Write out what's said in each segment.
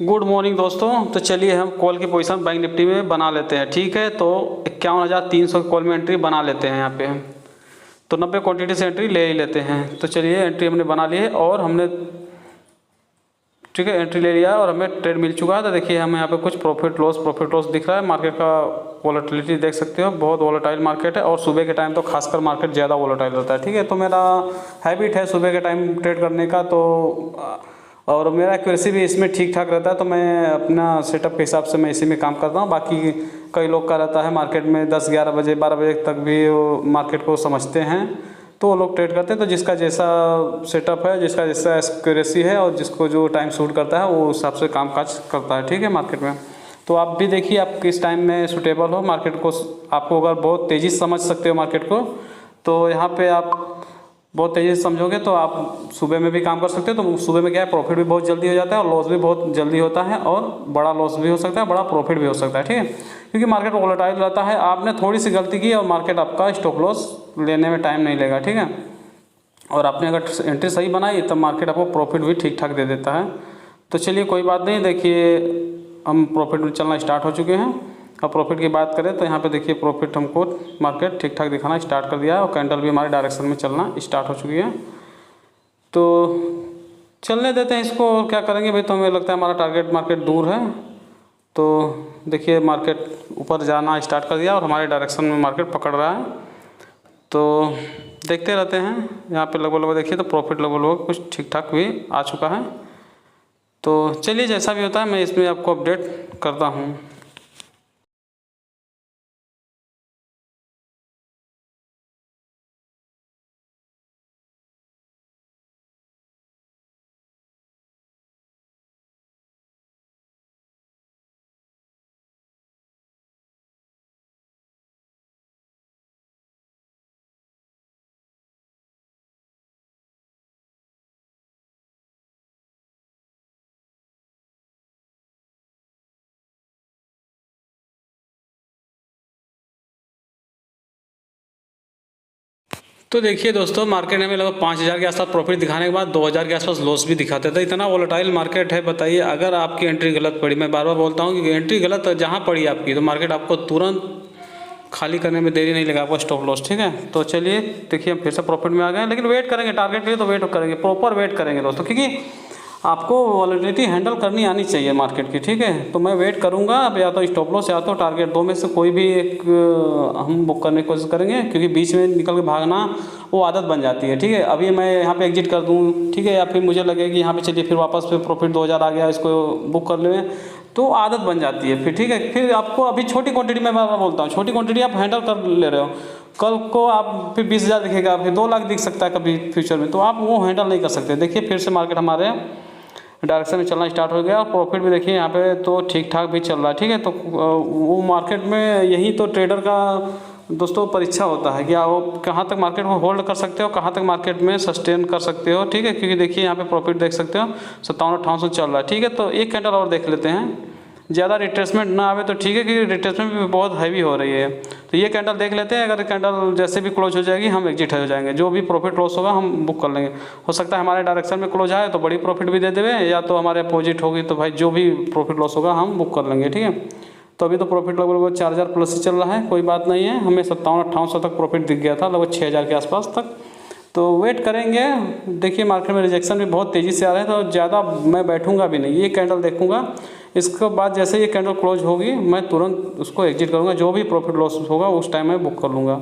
Good morning दोस्तों। तो चलिए हम कॉल की पोजीशन बैंक निफ्टी में बना लेते हैं। ठीक है, तो 51,300 की कॉल में एंट्री बना लेते हैं यहाँ पे। तो 90 क्वांटिटी से एंट्री ले ही लेते हैं। तो चलिए एंट्री हमने बना ली है और हमने ठीक है एंट्री ले लिया है और हमें ट्रेड मिल चुका है। तो देखिए हमें यहाँ पे कुछ प्रॉफिट लॉस दिख रहा है। मार्केट का वॉलेटिलिटी देख सकते हो, बहुत वॉलेटाइल मार्केट है और सुबह के टाइम तो खासकर मार्केट ज़्यादा वॉलेटाइल रहता है। ठीक है, तो मेरा हैबिट है सुबह के टाइम ट्रेड करने का, तो और मेरा एक्यूरेसी भी इसमें ठीक ठाक रहता है। तो मैं अपना सेटअप के हिसाब से मैं इसी में काम करता हूँ। बाकी कई लोग का रहता है मार्केट में 10-11 बजे 12 बजे तक भी वो मार्केट को समझते हैं, तो वो लोग ट्रेड करते हैं। तो जिसका जैसा सेटअप है, जिसका जैसा एक्यूरेसी है और जिसको जो टाइम सूट करता है वो हिसाब से काम काज करता है। ठीक है, मार्केट में तो आप भी देखिए आप किस टाइम में सूटेबल हो मार्केट को। आपको अगर बहुत तेज़ी से समझ सकते हो मार्केट को, तो यहाँ पे आप बहुत तेज़ी से समझोगे तो आप सुबह में भी काम कर सकते हो। तो सुबह में क्या है, प्रॉफिट भी बहुत जल्दी हो जाता है और लॉस भी बहुत जल्दी होता है, और बड़ा लॉस भी हो सकता है, बड़ा प्रॉफिट भी हो सकता है। ठीक है, क्योंकि मार्केट वोलेटाइल रहता है। आपने थोड़ी सी गलती की और मार्केट आपका स्टॉप लॉस लेने में टाइम नहीं लेगा। ठीक है, और आपने अगर एंट्री सही बनाई तब मार्केट आपको प्रॉफिट भी ठीक ठाक दे देता है। तो चलिए कोई बात नहीं, देखिए हम प्रॉफिट में चलना स्टार्ट हो चुके हैं। अब प्रॉफिट की बात करें तो यहाँ पे देखिए प्रॉफिट हमको मार्केट ठीक ठाक दिखाना स्टार्ट कर दिया है और कैंडल भी हमारे डायरेक्शन में चलना स्टार्ट हो चुकी है। तो चलने देते हैं इसको, और क्या करेंगे भाई। तो हमें लगता है हमारा टारगेट मार्केट दूर है। तो देखिए मार्केट ऊपर जाना स्टार्ट कर दिया और हमारे डायरेक्शन में मार्केट पकड़ रहा है। तो देखते रहते हैं। यहाँ पे लगभग देखिए तो प्रॉफिट लगभग कुछ ठीक ठाक भी आ चुका है। तो चलिए जैसा भी होता है मैं इसमें आपको अपडेट करता हूँ। तो देखिए दोस्तों, मार्केट हमें लगभग 5,000 के आसपास प्रॉफिट दिखाने के बाद 2,000 के आसपास लॉस भी दिखाते थे। इतना वोलेटाइल मार्केट है, बताइए। अगर आपकी एंट्री गलत पड़ी, मैं बार बार बोलता हूँ कि एंट्री गलत जहाँ पड़ी आपकी, तो मार्केट आपको तुरंत खाली करने में देरी नहीं लगा आपको स्टॉप लॉस। ठीक है, तो चलिए देखिए हम फिर से प्रॉफिट में आ गए, लेकिन वेट करेंगे टारगेट के लिए। तो वेट करेंगे, प्रॉपर वेट करेंगे दोस्तों, क्योंकि आपको वॉलेटिलिटी हैंडल करनी आनी चाहिए मार्केट की। ठीक है, तो मैं वेट करूंगा। अब या तो स्टॉप लॉस या तो टारगेट, दो में से कोई भी एक हम बुक करने की कोशिश करेंगे, क्योंकि बीच में निकल के भागना वो आदत बन जाती है। ठीक है, अभी मैं यहाँ पे एग्जिट कर दूँ, ठीक है, या फिर मुझे लगे कि यहाँ पे चलिए फिर वापस पे प्रॉफिट 2,000 आ गया, इसको बुक कर लें, तो आदत बन जाती है फिर। ठीक है, फिर आपको अभी छोटी क्वांटिटी में मैं बोलता हूँ, छोटी क्वांटिटी आप हैंडल कर ले रहे हो, कल को आप फिर 20,000 दिखेगा, फिर 2 लाख दिख सकता है कभी फ्यूचर में, तो आप वो हैंडल नहीं कर सकते। देखिए फिर से मार्केट हमारे डायरेक्शन में चलना स्टार्ट हो गया और प्रॉफिट भी देखिए यहाँ पे तो ठीक ठाक भी चल रहा है। ठीक है, तो वो मार्केट में यही तो ट्रेडर का दोस्तों परीक्षा होता है कि आप कहाँ तक मार्केट को होल्ड कर सकते हो, कहाँ तक मार्केट में सस्टेन कर सकते हो। ठीक है, क्योंकि देखिए यहाँ पे प्रॉफिट देख सकते हो 57-58 चल रहा है। ठीक है, तो एक कैंडल और देख लेते हैं, ज़्यादा रिट्रेसमेंट ना आवे तो ठीक है, क्योंकि रिट्रेसमेंट भी बहुत हैवी हो रही है। तो ये कैंडल देख लेते हैं, अगर कैंडल जैसे भी क्लोज हो जाएगी हम एग्जिट हो जाएंगे, जो भी प्रॉफिट लॉस होगा हम बुक कर लेंगे। हो सकता है हमारे डायरेक्शन में क्लोज आए तो बड़ी प्रॉफिट भी दे देवे, या तो हमारे अपोजिट होगी तो भाई जो भी प्रॉफिट लॉस होगा हम बुक कर लेंगे। ठीक है, तो अभी तो प्रॉफिट लगभग 4,000 प्लस ही चल रहा है, कोई बात नहीं है। हमें 57-58 तक प्रॉफिट दिख गया था, लगभग 6,000 के आसपास तक। तो वेट करेंगे। देखिए मार्केट में रिजेक्शन भी बहुत तेज़ी से आ रहे हैं, तो ज़्यादा मैं बैठूंगा भी नहीं, ये कैंडल देखूंगा। इसके बाद जैसे ये कैंडल क्लोज होगी मैं तुरंत उसको एग्जिट करूंगा, जो भी प्रॉफिट लॉस होगा उस टाइम मैं बुक कर लूँगा।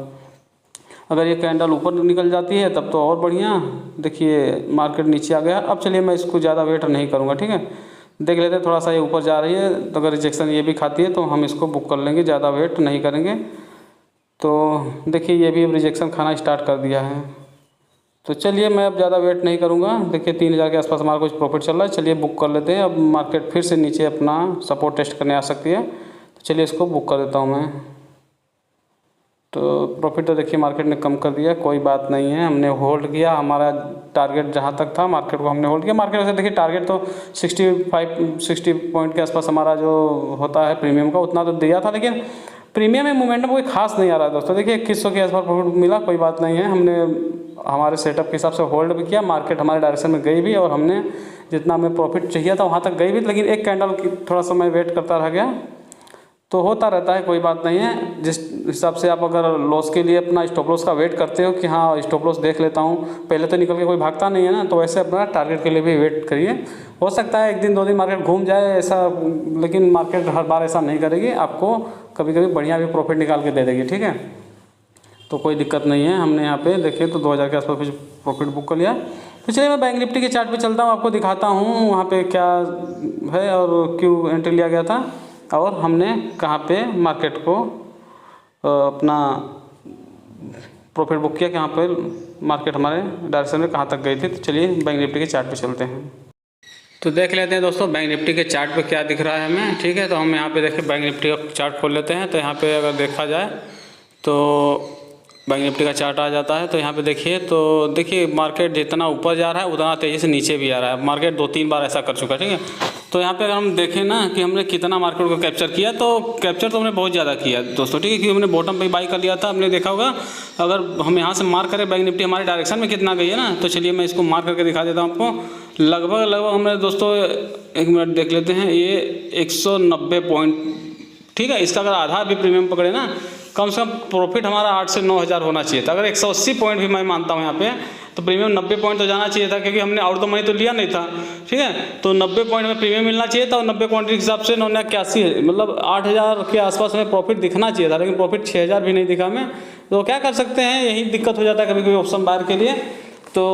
अगर ये कैंडल ऊपर निकल जाती है तब तो और बढ़िया। देखिए मार्केट नीचे आ गया। अब चलिए मैं इसको ज़्यादा वेट नहीं करूँगा। ठीक है, देख लेते हैं, थोड़ा सा ये ऊपर जा रही है, तो अगर रिजेक्शन ये भी खाती है तो हम इसको बुक कर लेंगे, ज़्यादा वेट नहीं करेंगे। तो देखिए ये भी अब रिजेक्शन खाना स्टार्ट कर दिया है, तो चलिए मैं अब ज़्यादा वेट नहीं करूँगा। देखिए 3,000 के आसपास हमारा कुछ प्रॉफिट चल रहा है, चलिए बुक कर लेते हैं। अब मार्केट फिर से नीचे अपना सपोर्ट टेस्ट करने आ सकती है, तो चलिए इसको बुक कर देता हूँ मैं। तो प्रॉफिट तो देखिए मार्केट ने कम कर दिया, कोई बात नहीं है, हमने होल्ड किया। हमारा टारगेट जहाँ तक था मार्केट को हमने होल्ड किया। मार्केट वैसे देखिए टारगेट तो 60 पॉइंट के आसपास हमारा जो होता है प्रीमियम का, उतना तो दिया था, लेकिन प्रीमियम में मोमेंटम कोई खास नहीं आ रहा दोस्तों। देखिए 2100 के आसपास प्रॉफिट मिला, कोई बात नहीं है। हमने हमारे सेटअप के हिसाब से होल्ड भी किया, मार्केट हमारे डायरेक्शन में गई भी और हमने जितना हमें प्रॉफिट चाहिए था वहाँ तक गई भी, लेकिन एक कैंडल की थोड़ा सा मैं वेट करता रह गया। तो होता रहता है, कोई बात नहीं है। जिस हिसाब से आप अगर लॉस के लिए अपना स्टॉप लॉस का वेट करते हो कि हाँ स्टॉप लॉस देख लेता हूँ, पहले तो निकल के कोई भागता नहीं है ना, तो वैसे अपना टारगेट के लिए भी वेट करिए। हो सकता है 1 दिन 2 दिन मार्केट घूम जाए ऐसा, लेकिन मार्केट हर बार ऐसा नहीं करेगी, आपको कभी कभी बढ़िया भी प्रॉफिट निकाल के दे देगी, ठीक है। तो कोई दिक्कत नहीं है। हमने यहाँ पे देखिए तो 2000 के आसपास कुछ प्रॉफिट बुक कर लिया। तो चलिए मैं बैंक निफ्टी के चार्ट पे चलता हूँ, आपको दिखाता हूँ वहाँ पे क्या है और क्यों एंट्री लिया गया था और हमने कहाँ पे मार्केट को अपना प्रॉफिट बुक किया, कहाँ पे मार्केट हमारे डायरेक्शन में कहाँ तक गई थी। तो चलिए बैंक निफ्टी के चार्ट पे चलते हैं। तो देख लेते हैं दोस्तों बैंक निफ्टी के चार्ट पे क्या दिख रहा है हमें, ठीक है। तो हम यहाँ पे देखिए बैंक निफ्टी का चार्ट खोल लेते हैं। तो यहाँ पे अगर देखा जाए तो बैंक निफ्टी का चार्ट आ जाता है। तो यहाँ पे देखिए, तो देखिए मार्केट जितना ऊपर जा रहा है उतना तेज़ी से नीचे भी आ रहा है। मार्केट 2-3 बार ऐसा कर चुका है, ठीक है। तो यहाँ पे अगर हम देखें ना कि हमने कितना मार्केट को कैप्चर किया, तो कैप्चर तो हमने बहुत ज़्यादा किया दोस्तों, ठीक है। क्योंकि हमने बॉटम पे बाई कर लिया था, हमने देखा होगा। अगर हम यहाँ से मार्क करें बैंक निफ्टी हमारे डायरेक्शन में कितना गई है ना, तो चलिए मैं इसको मार्क करके दिखा देता हूँ आपको। लगभग हमने दोस्तों 1 मिनट देख लेते हैं, ये 190 पॉइंट, ठीक है। इसका अगर आधा भी प्रीमियम पकड़े ना, कम से कम प्रॉफिट हमारा 8 से 9 हज़ार होना चाहिए था। अगर 180 पॉइंट भी मैं मानता हूँ यहाँ पे, तो प्रीमियम 90 पॉइंट तो जाना चाहिए था, क्योंकि हमने आउट द मनी तो लिया नहीं था, ठीक है। तो 90 पॉइंट में प्रीमियम मिलना चाहिए था और 90 पॉइंट के हिसाब से 981, मतलब 8000 के आसपास में प्रॉफिट दिखना चाहिए था, लेकिन प्रॉफिट 6000 भी नहीं दिखा हमें। तो क्या कर सकते हैं, यही दिक्कत हो जाता है कभी कभी ऑप्शन बायर के लिए। तो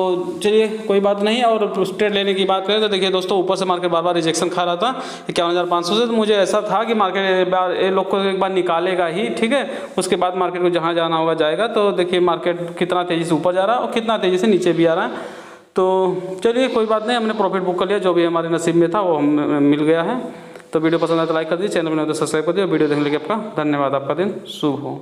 चलिए कोई बात नहीं। और ट्रेड लेने की बात करें तो देखिए दोस्तों, ऊपर से मार्केट बार बार रिजेक्शन खा रहा था 51,500 से। तो मुझे ऐसा था कि मार्केट ये लोग को एक बार निकालेगा ही, ठीक है। उसके बाद मार्केट को जहाँ जाना होगा जाएगा। तो देखिए मार्केट कितना तेज़ी से ऊपर जा रहा है और कितना तेज़ी से नीचे भी आ रहा है। तो चलिए कोई बात नहीं, हमने प्रॉफिट बुक कर लिया, जो भी हमारे नसीब में था वो हमें मिल गया है। तो वीडियो पसंद आए तो लाइक कर दीजिए, चैनल में तो सब्सक्राइब कर दीजिए। वीडियो देखने के लिए आपका धन्यवाद। आपका दिन शुभ हो।